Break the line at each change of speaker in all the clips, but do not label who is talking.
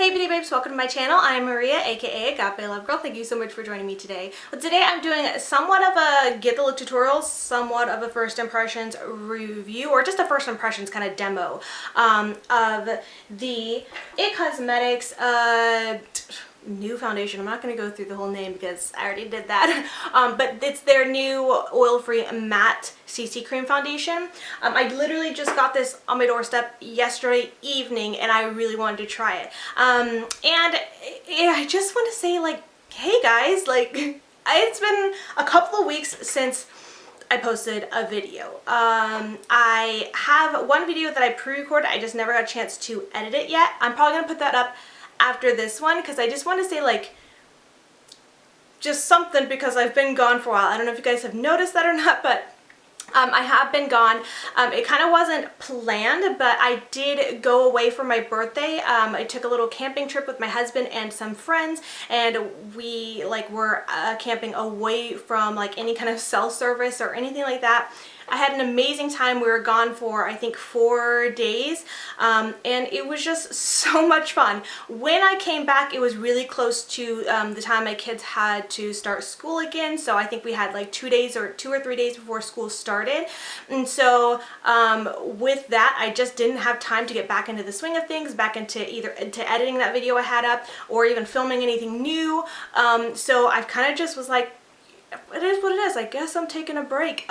Hey beauty babes, welcome to my channel. I'm Maria, aka agapelovegirl. Thank you so much for joining me today. Well, today I'm doing somewhat of a get the look tutorial, somewhat of a first impressions review, or just a first impressions kind of demo of the IT Cosmetics new foundation. I'm not going to go through the whole name because I already did that, but it's their new oil-free matte CC cream foundation. I literally just got this on my doorstep yesterday evening and I really wanted to try it. And I just want to say, like, hey guys, like, it's been a couple of weeks since I posted a video. I have one video that I pre-recorded. I just never got a chance to edit it yet. I'm probably going to put that up after this one because I just want to say, like, just something because I've been gone for a while. I don't know if you guys have noticed that or not, but I have been gone. It kind of wasn't planned, but I did go away for my birthday. I took a little camping trip with my husband and some friends, and we were camping away from like any kind of cell service or anything like that. I had an amazing time. We were gone for, I think, 4 days, and it was just so much fun. When I came back, it was really close to the time my kids had to start school again, so I think we had like 2 days or 2 or 3 days before school started, and so with that, I just didn't have time to get back into the swing of things, back into editing that video I had up, or even filming anything new, so I kind of just was like, it is what it is. I guess I'm taking a break.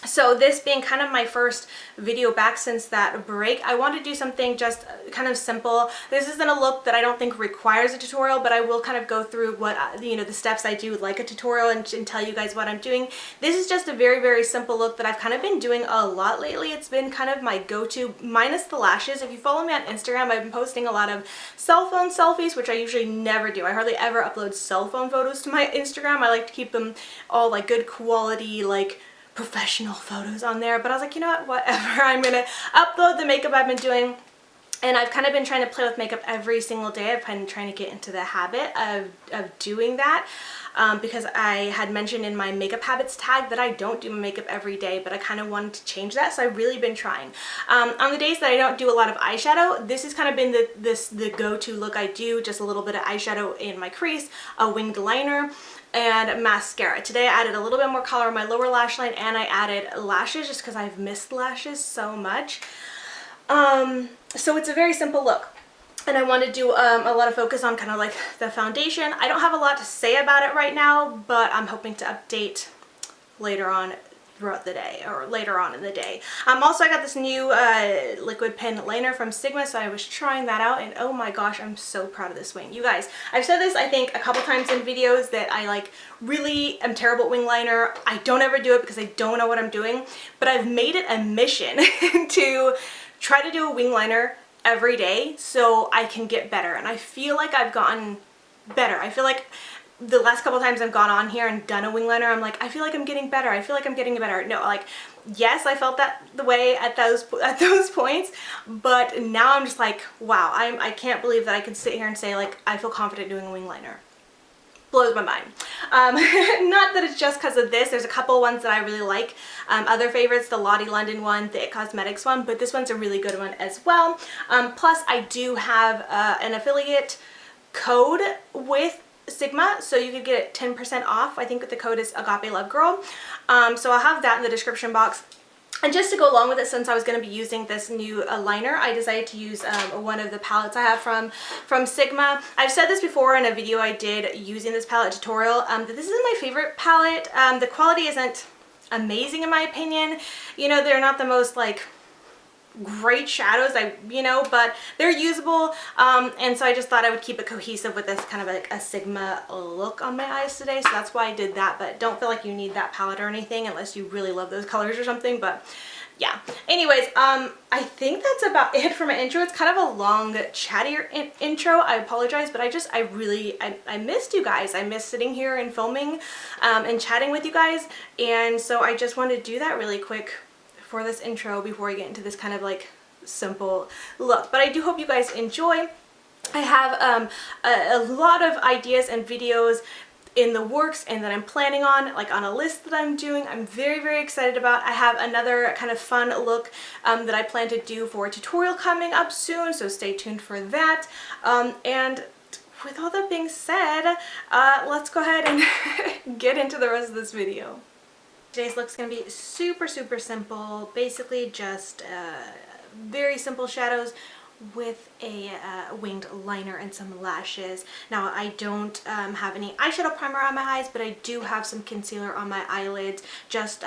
So this being kind of my first video back since that break, I want to do something just kind of simple. This isn't a look that I don't think requires a tutorial, but I will kind of go through what, the steps I do like a tutorial and tell you guys what I'm doing. This is just a very, very simple look that I've kind of been doing a lot lately. It's been kind of my go-to, minus the lashes. If you follow me on Instagram, I've been posting a lot of cell phone selfies, which I usually never do. I hardly ever upload cell phone photos to my Instagram. I like to keep them all like good quality, like professional photos on there, but I was like, you know what, whatever, I'm gonna upload the makeup I've been doing. And I've kind of been trying to play with makeup every single day. I've been trying to get into the habit of doing that because I had mentioned in my makeup habits tag that I don't do my makeup every day, but I kind of wanted to change that, so I've really been trying. On the days that I don't do a lot of eyeshadow, this has kind of been the go-to look I do, just a little bit of eyeshadow in my crease, a winged liner, and mascara. Today I added a little bit more color on my lower lash line, and I added lashes just because I've missed lashes so much. So it's a very simple look, and I want to do a lot of focus on kind of like the foundation. I don't have a lot to say about it right now, but I'm hoping to update later on throughout the day, or later on in the day. Also, I got this new liquid pen liner from Sigma, so I was trying that out, and oh my gosh, I'm so proud of this wing. You guys, I've said this I think a couple times in videos that I like really am terrible at wing liner. I don't ever do it because I don't know what I'm doing, but I've made it a mission to try to do a wing liner every day so I can get better, and I feel like I've gotten better. I feel like the last couple times I've gone on here and done a wing liner, I'm like, I feel like I'm getting better. I feel like I'm getting better. No, like, yes, I felt that the way at those points, but now I'm just like, wow, I can't believe that I can sit here and say, like, I feel confident doing a wing liner. Blows my mind. Not that it's just because of this. There's a couple ones that I really like. Other favorites, the Lottie London one, the IT Cosmetics one, but this one's a really good one as well. Plus, I do have an affiliate code with Sigma, so you could get 10% off. I think the code is agapelovegirl. So I'll have that in the description box. And just to go along with it, since I was going to be using this new liner, I decided to use one of the palettes I have from Sigma. I've said this before in a video I did using this palette tutorial, that this isn't my favorite palette. The quality isn't amazing in my opinion. You know, they're not the most like great shadows, but they're usable, and so I just thought I would keep it cohesive with this kind of like a Sigma look on my eyes today, so that's why I did that. But don't feel like you need that palette or anything unless you really love those colors or something. But yeah, anyways, I think that's about it for my intro. It's kind of a long, chattier intro. I apologize, but I missed you guys. I missed sitting here and filming and chatting with you guys, and so I just wanted to do that really quick for this intro before I get into this kind of like simple look. But I do hope you guys enjoy. I have a lot of ideas and videos in the works and that I'm planning on, like on a list that I'm doing. I'm very, very excited about. I have another kind of fun look that I plan to do for a tutorial coming up soon, so stay tuned for that. And with all that being said, let's go ahead and get into the rest of this video. Today's look's gonna be super, super simple. Basically just very simple shadows with a winged liner and some lashes. Now I don't have any eyeshadow primer on my eyes, but I do have some concealer on my eyelids. Just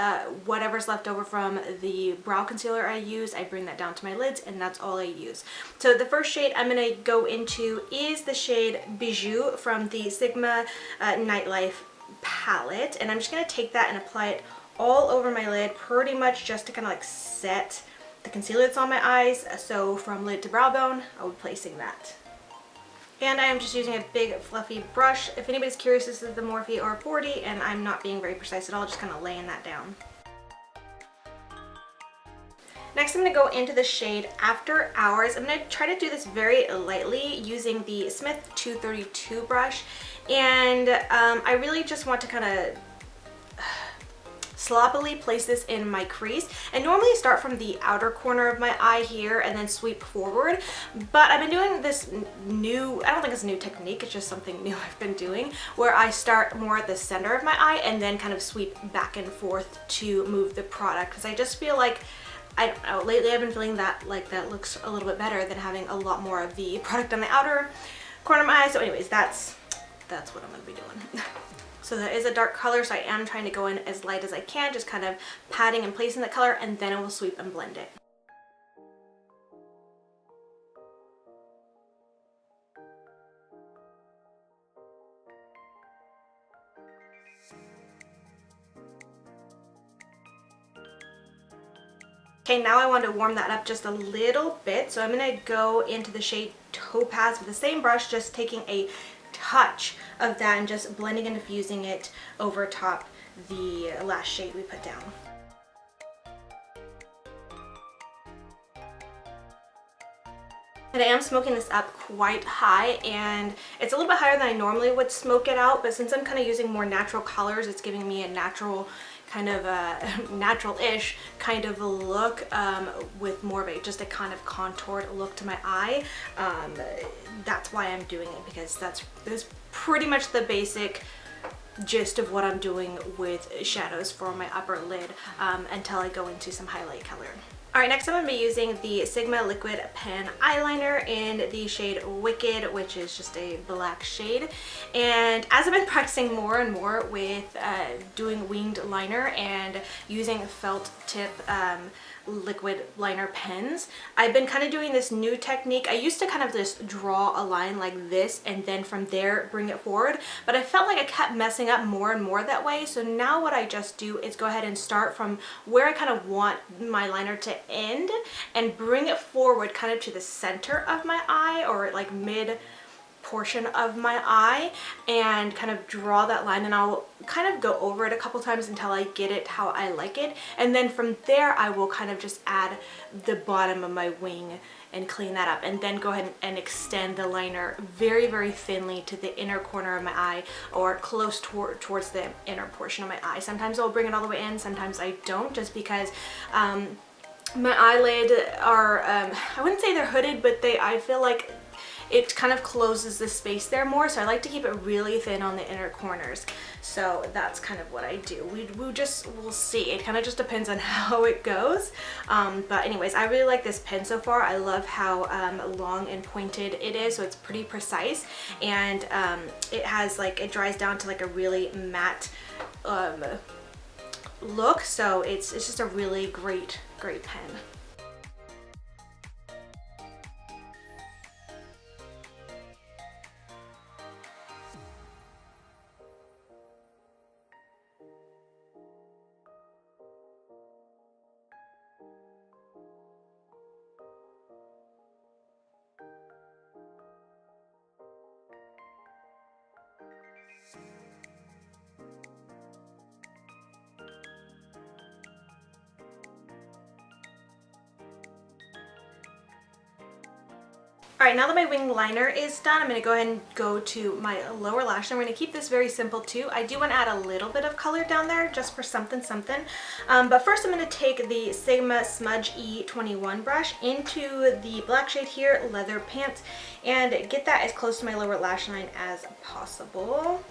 whatever's left over from the brow concealer I use, I bring that down to my lids and that's all I use. So the first shade I'm going to go into is the shade Bijou from the Sigma Nightlife palette, and I'm just going to take that and apply it all over my lid, pretty much just to kind of like set the concealer that's on my eyes. So from lid to brow bone, I'll be placing that. And I am just using a big fluffy brush. If anybody's curious, this is the Morphe R40 and I'm not being very precise at all, just kind of laying that down. Next I'm going to go into the shade After Hours. I'm going to try to do this very lightly using the Smith 232 brush, and I really just want to kind of sloppily place this in my crease, and normally start from the outer corner of my eye here and then sweep forward, but I've been doing this new, I don't think it's a new technique, it's just something new I've been doing, where I start more at the center of my eye and then kind of sweep back and forth to move the product, because I just feel like, I don't know, lately I've been feeling that like that looks a little bit better than having a lot more of the product on the outer corner of my eye. So anyways, that's what I'm going to be doing. So that is a dark color, so I am trying to go in as light as I can, just kind of patting and placing the color, and then I will sweep and blend it. Okay, now I want to warm that up just a little bit, so I'm going to go into the shade Topaz with the same brush, just taking a touch of that and just blending and diffusing it over top the last shade we put down. And I am smoking this up quite high, and it's a little bit higher than I normally would smoke it out, but since I'm kind of using more natural colors, it's giving me a natural kind of a natural-ish kind of a look with more of just a kind of contoured look to my eye. That's why I'm doing it, because that's pretty much the basic gist of what I'm doing with shadows for my upper lid until I go into some highlight color. Alright, next I'm going to be using the Sigma Liquid Pen Eyeliner in the shade Wicked, which is just a black shade. And as I've been practicing more and more with doing winged liner and using felt tip liquid liner pens, I've been kind of doing this new technique. I used to kind of just draw a line like this and then from there bring it forward, but I felt like I kept messing up more and more that way. So now what I just do is go ahead and start from where I kind of want my liner to end and bring it forward kind of to the center of my eye, or like mid portion of my eye, and kind of draw that line, and I'll kind of go over it a couple times until I get it how I like it, and then from there I will kind of just add the bottom of my wing and clean that up, and then go ahead and extend the liner very, very thinly to the inner corner of my eye, or close towards the inner portion of my eye. Sometimes I'll bring it all the way in, sometimes I don't, just because my eyelid are, I wouldn't say they're hooded, but I feel like it kind of closes the space there more, so I like to keep it really thin on the inner corners. So that's kind of what I do. We'll see. It kind of just depends on how it goes. But anyways, I really like this pen so far. I love how long and pointed it is, so it's pretty precise, and it has like, it dries down to like a really matte look, so it's just a really great pen. All right, now that my wing liner is done, I'm going to go ahead and go to my lower lash. I'm going to keep this very simple too. I do want to add a little bit of color down there just for something. But first I'm going to take the Sigma Smudge E21 brush into the black shade here, Leather Pants, and get that as close to my lower lash line as possible.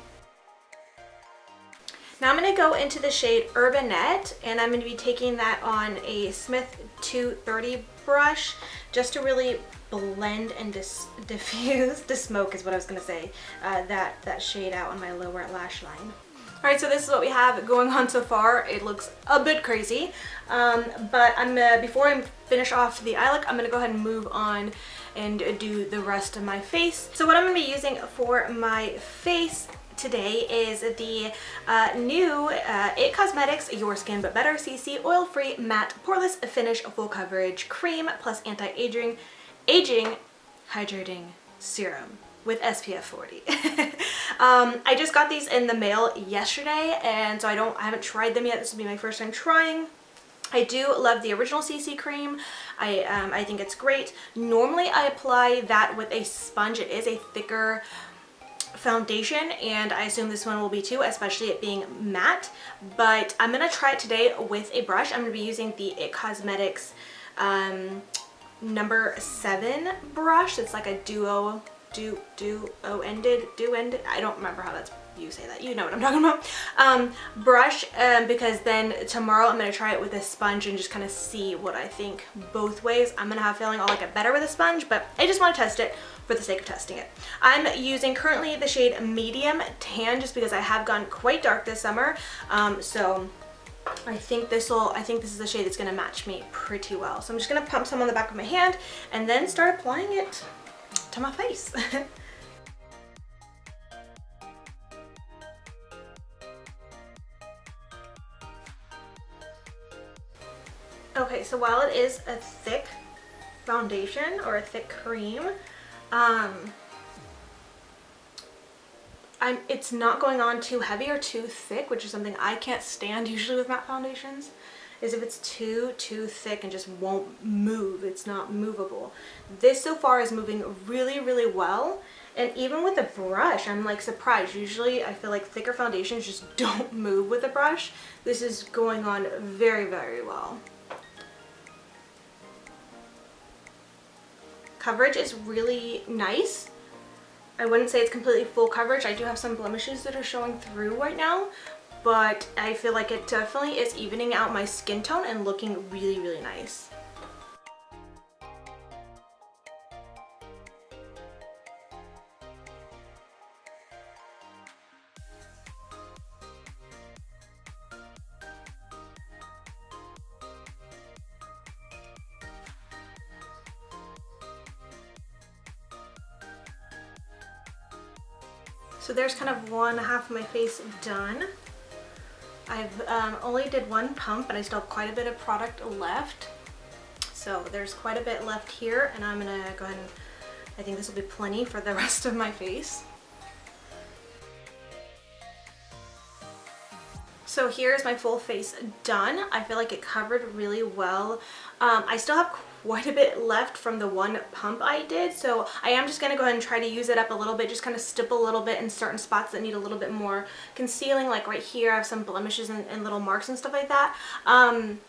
Now I'm going to go into the shade Urbanette, and I'm going to be taking that on a Smith 230 brush just to really blend and diffuse, to smoke is what I was going to say, that shade out on my lower lash line. Alright, so this is what we have going on so far. It looks a bit crazy, but before I finish off the eye look, I'm going to go ahead and move on and do the rest of my face. So what I'm going to be using for my face today is the new IT Cosmetics Your Skin But Better CC Oil-Free Matte Poreless Finish Full Coverage Cream plus Anti-Aging Hydrating Serum with SPF 40. I just got these in the mail yesterday, and so I haven't tried them yet. This will be my first time trying. I do love the original CC cream. I think it's great. Normally I apply that with a sponge. It is a thicker foundation, and I assume this one will be too, especially it being matte, but I'm gonna try it today with a brush. I'm gonna be using the IT Cosmetics number 7 brush. It's like a duo-ended, I don't remember how you say that, you know what I'm talking about, brush, because then tomorrow I'm going to try it with a sponge and just kind of see what I think both ways. I'm going to have a feeling I'll like it better with a sponge, but I just want to test it for the sake of testing it. I'm using currently the shade Medium Tan just because I have gone quite dark this summer, so I think this is a shade that's going to match me pretty well. So I'm just going to pump some on the back of my hand and then start applying it to my face. Okay, so while it is a thick foundation or a thick cream, it's not going on too heavy or too thick, which is something I can't stand usually with matte foundations, is if it's too thick and just won't move. It's not movable. This so far is moving really, really well, and even with a brush, I'm like surprised. Usually I feel like thicker foundations just don't move with a brush. This is going on very, very well. Coverage is really nice. I wouldn't say it's completely full coverage. I do have some blemishes that are showing through right now, but I feel like it definitely is evening out my skin tone and looking really, really nice. So there's kind of one half of my face done. I've only did one pump, and I still have quite a bit of product left. So there's quite a bit left here, and I'm gonna go ahead and, I think this will be plenty for the rest of my face. So here's my full face done. I feel like it covered really well. I still have quite a bit left from the one pump I did, so I am just gonna go ahead and try to use it up a little bit, just kind of stipple a little bit in certain spots that need a little bit more concealing, like right here I have some blemishes and little marks and stuff like that,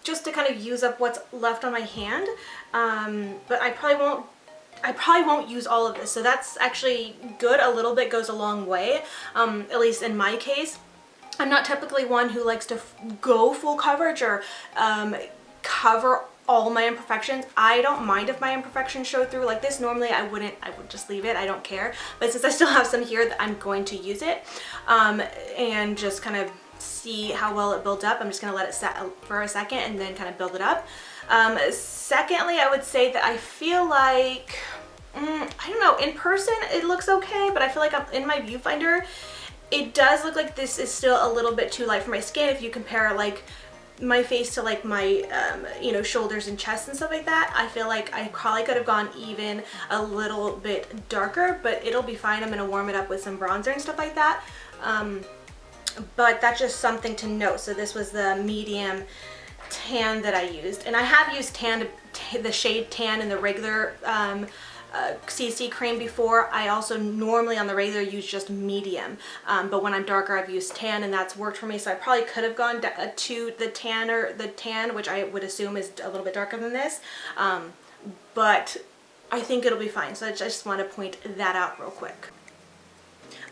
just to kind of use up what's left on my hand, but I probably won't use all of this, so that's actually good. A little bit goes a long way, at least in my case. I'm not typically one who likes to go full coverage or cover all my imperfections. I don't mind if my imperfections show through like this. Normally I would just leave it, I don't care. But since I still have some here, that I'm going to use it and just kind of see how well it builds up. I'm just gonna let it set for a second and then kind of build it up. Secondly, I would say that I feel like, I don't know, in person it looks okay, but I feel like in my viewfinder, it does look like this is still a little bit too light for my skin if you compare like my face to like my you know, shoulders and chest and stuff like that. I feel like I probably could have gone even a little bit darker, but it'll be fine. I'm gonna warm it up with some bronzer and stuff like that, but that's just something to note. So this was the medium tan that I used, and I have used the shade tan in the regular CC cream before. I also normally on the regular use just medium, but when I'm darker I've used tan, and that's worked for me. So I probably could have gone to the tan, which I would assume is a little bit darker than this, but I think it'll be fine. So I just want to point that out real quick.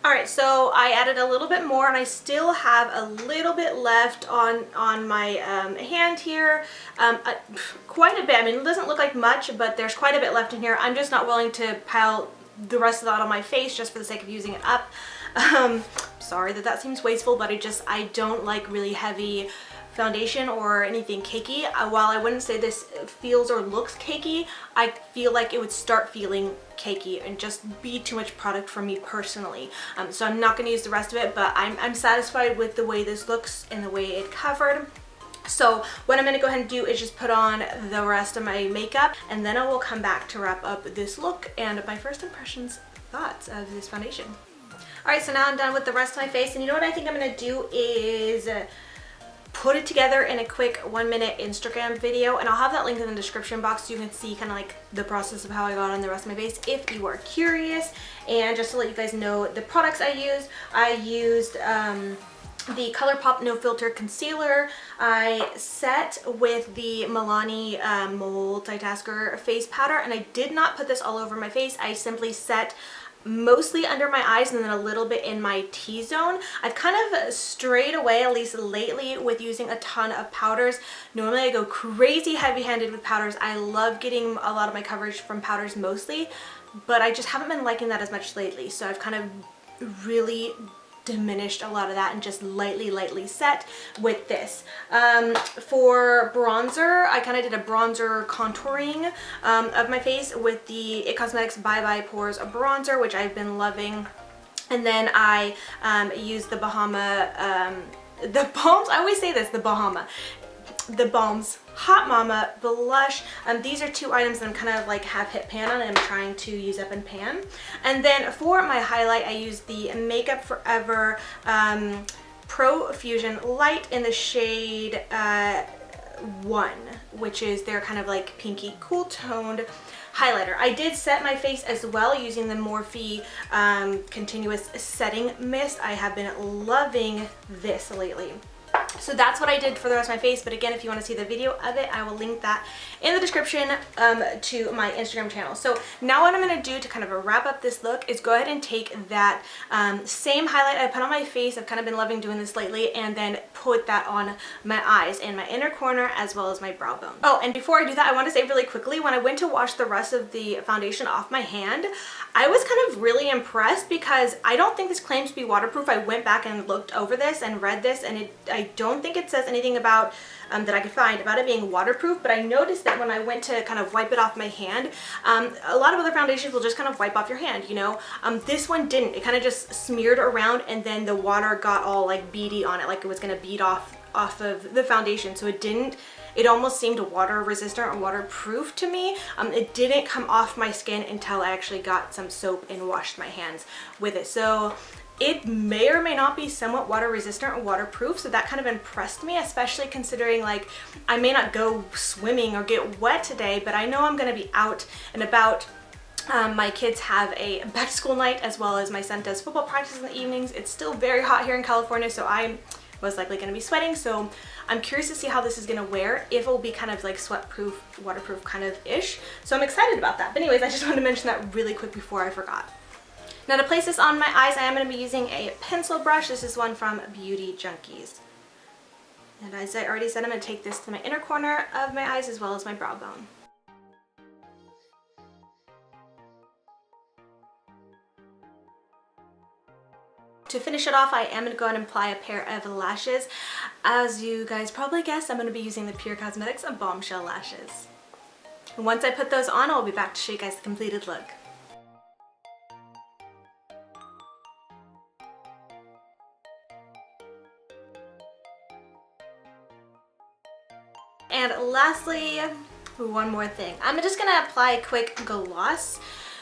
Alright, so I added a little bit more, and I still have a little bit left on my hand here. Quite a bit. I mean, it doesn't look like much, but there's quite a bit left in here. I'm just not willing to pile the rest of that on my face just for the sake of using it up. Sorry that seems wasteful, but I don't like really heavy foundation or anything cakey. While I wouldn't say this feels or looks cakey, I feel like it would start feeling cakey and just be too much product for me personally. So I'm not going to use the rest of it, but I'm satisfied with the way this looks and the way it covered. So what I'm going to go ahead and do is just put on the rest of my makeup, and then I will come back to wrap up this look and my first impressions, thoughts of this foundation. Alright, so now I'm done with the rest of my face, and you know what I think I'm going to do is put it together in a quick 1-minute Instagram video, and I'll have that link in the description box so you can see kind of like the process of how I got on the rest of my face if you are curious. And just to let you guys know the products I used the ColourPop No Filter Concealer. I set with the Milani Multitasker Face Powder, and I did not put this all over my face. I simply set mostly under my eyes and then a little bit in my T-zone. I've kind of strayed away, at least lately, with using a ton of powders. Normally I go crazy heavy-handed with powders. I love getting a lot of my coverage from powders mostly, but I just haven't been liking that as much lately. So I've kind of really diminished a lot of that and just lightly set with this. For bronzer, I kind of did a bronzer contouring of my face with the It Cosmetics Bye Bye Pores bronzer, which I've been loving. And then I used the Bahama, the Balms, I always say this, the Balms Hot Mama blush. These are two items that I'm kind of like have hit pan on, and I'm trying to use up and pan. And then for my highlight, I used the Makeup Forever Pro Fusion Light in the shade 1, which is their kind of like pinky cool toned highlighter. I did set my face as well using the Morphe Continuous Setting Mist. I have been loving this lately. So that's what I did for the rest of my face, but again, if you want to see the video of it, I will link that in the description to my Instagram channel. So now what I'm going to do to kind of wrap up this look is go ahead and take that same highlight I put on my face. I've kind of been loving doing this lately, and then put that on my eyes and my inner corner as well as my brow bone. Oh, and before I do that, I want to say really quickly, when I went to wash the rest of the foundation off my hand, I was kind of really impressed because I don't think this claims to be waterproof. I went back and looked over this and read this, and I don't think it says anything about that I could find about it being waterproof, but I noticed that when I went to kind of wipe it off my hand, a lot of other foundations will just kind of wipe off your hand, you know. This one didn't. It kind of just smeared around, and then the water got all like beady on it, like it was going to bead off of the foundation. So it didn't. It almost seemed water resistant or waterproof to me. It didn't come off my skin until I actually got some soap and washed my hands with it. So it may or may not be somewhat water resistant or waterproof, so that kind of impressed me, especially considering like I may not go swimming or get wet today, but I know I'm going to be out and about. My kids have a back to school night, as well as my son does football practice in the evenings. It's still very hot here in California, so I'm most likely going to be sweating, so I'm curious to see how this is going to wear, if it will be kind of like sweat proof, waterproof kind of ish. So I'm excited about that. But anyways, I just wanted to mention that really quick before I forgot. Now to place this on my eyes, I am going to be using a pencil brush. This is one from Beauty Junkies. And as I already said, I'm going to take this to my inner corner of my eyes as well as my brow bone. To finish it off, I am going to go ahead and apply a pair of lashes. As you guys probably guessed, I'm going to be using the Pure Cosmetics Bombshell Lashes. And once I put those on, I'll be back to show you guys the completed look. And lastly, one more thing. I'm just going to apply a quick gloss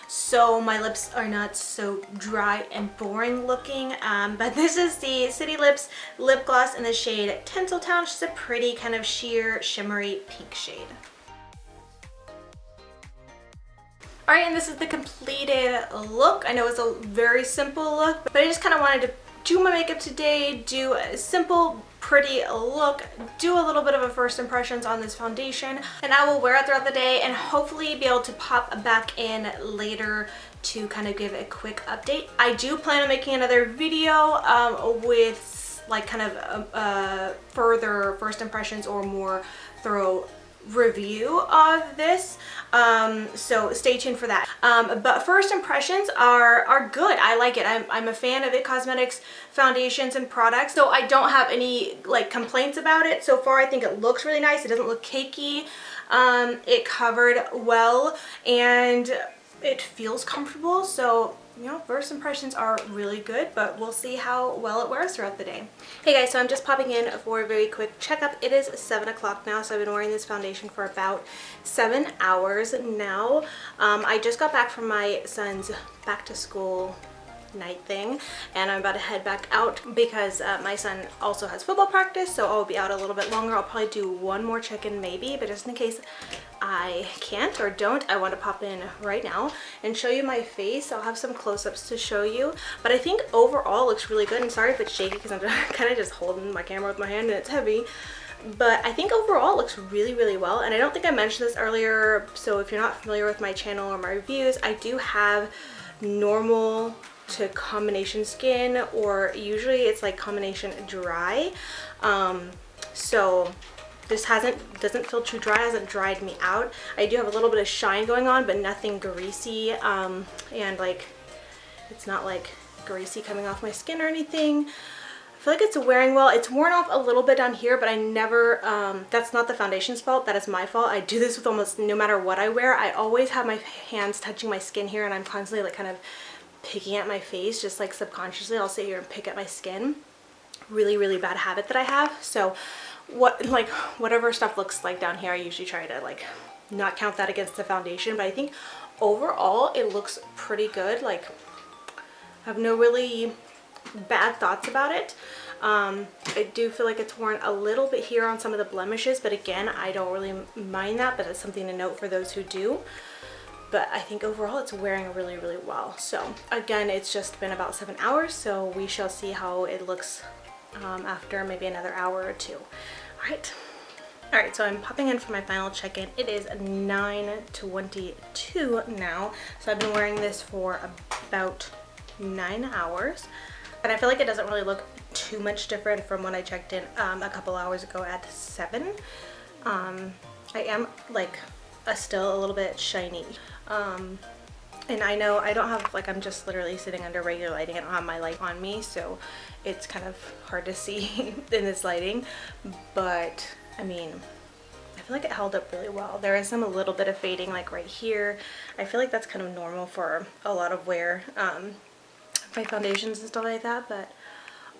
so my lips are not so dry and boring looking. But this is the City Lips lip gloss in the shade Tinseltown. It's just a pretty kind of sheer shimmery pink shade. Alright, and this is the completed look. I know it's a very simple look, but I just kind of wanted to do my makeup today, do a simple, pretty look, do a little bit of a first impressions on this foundation, and I will wear it throughout the day and hopefully be able to pop back in later to kind of give a quick update. I do plan on making another video with like kind of further first impressions or more thorough review of this, so stay tuned for that. But first impressions are good. I like it. I'm a fan of IT Cosmetics foundations and products, so I don't have any like complaints about it so far. I think it looks really nice. It doesn't look cakey. It covered well and it feels comfortable, so you know, first impressions are really good, but we'll see how well it wears throughout the day. Hey guys, so I'm just popping in for a very quick checkup. It is 7 o'clock now, so I've been wearing this foundation for about 7 hours now. I just got back from my son's back to school night thing, and I'm about to head back out because my son also has football practice, so I'll be out a little bit longer. I'll probably do one more check-in maybe, but just in case I can't or don't, I want to pop in right now and show you my face. I'll have some close-ups to show you, but I think overall it looks really good. And sorry if it's shaky because I'm kind of just holding my camera with my hand and it's heavy, but I think overall it looks really, really well. And I don't think I mentioned this earlier, so if you're not familiar with my channel or my reviews, I do have normal to combination skin, or usually it's like combination dry, so this doesn't feel too dry, hasn't dried me out. I do have a little bit of shine going on, but nothing greasy, and like it's not like greasy coming off my skin or anything. I feel like it's wearing well. It's worn off a little bit down here, but I never, that's not the foundation's fault, that is my fault. I do this with almost no matter what I wear. I always have my hands touching my skin here, and I'm constantly like kind of picking at my face, just like subconsciously I'll sit here and pick at my skin. Really, really bad habit that I have. So whatever stuff looks like down here, I usually try to like not count that against the foundation, but I think overall it looks pretty good. Like I have no really bad thoughts about it. I do feel like it's worn a little bit here on some of the blemishes, but again, I don't really mind that, but it's something to note for those who do. But I think overall it's wearing really, really well. So again, it's just been about 7 hours, so we shall see how it looks after maybe another hour or two. All right, so I'm popping in for my final check-in. It is 9:22 now, so I've been wearing this for about 9 hours, and I feel like it doesn't really look too much different from when I checked in a couple hours ago at 7. I am like still a little bit shiny, and I know I don't have, like, I'm just literally sitting under regular lighting. I don't have my light on me, so it's kind of hard to see in this lighting, but I mean, I feel like it held up really well. There is a little bit of fading like right here. I feel like that's kind of normal for a lot of wear, my foundations and stuff like that, but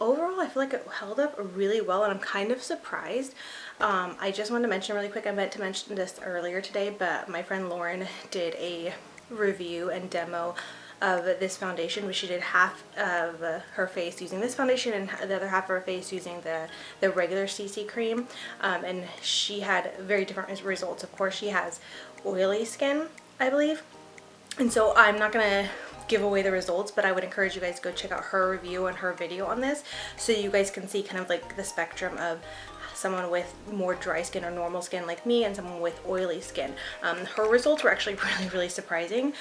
overall I feel like it held up really well, and I'm kind of surprised. I just wanted to mention really quick, I meant to mention this earlier today, but my friend Lauren did a review and demo of this foundation, where she did half of her face using this foundation and the other half of her face using the regular CC cream, and she had very different results. Of course, she has oily skin, I believe, and so I'm not gonna give away the results, but I would encourage you guys to go check out her review and her video on this, so you guys can see kind of like the spectrum of someone with more dry skin or normal skin like me and someone with oily skin. Her results were actually really, really surprising,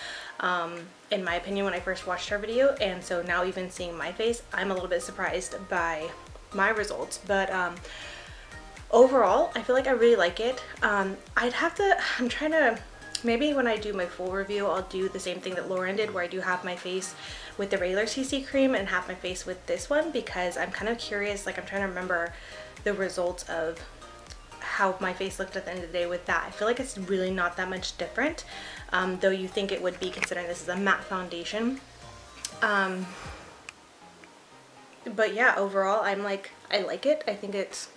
in my opinion, when I first watched her video, and so now even seeing my face, I'm a little bit surprised by my results. But overall, I feel like I really like it. I'm trying to, maybe when I do my full review, I'll do the same thing that Lauren did, where I do half my face with the regular CC cream and half my face with this one, because I'm kind of curious, like I'm trying to remember the results of how my face looked at the end of the day with that. I feel like it's really not that much different, though you think it would be, considering this is a matte foundation. But yeah, overall I like it. I think it's,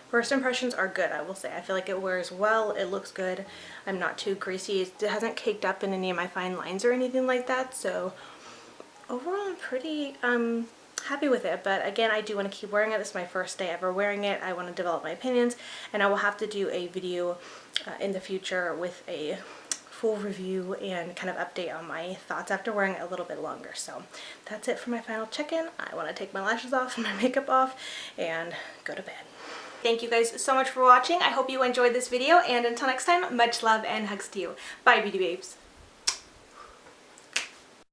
first impressions are good, I will say. I feel like it wears well, it looks good. I'm not too greasy. It hasn't caked up in any of my fine lines or anything like that, so overall I'm pretty happy with it. But again, I do want to keep wearing it. This is my first day ever wearing it. I want to develop my opinions, and I will have to do a video in the future with a full review and kind of update on my thoughts after wearing it a little bit longer. So that's it for my final check-in. I want to take my lashes off, my makeup off, and go to bed. Thank you guys so much for watching. I hope you enjoyed this video, and until next time, much love and hugs to you. Bye, beauty babes.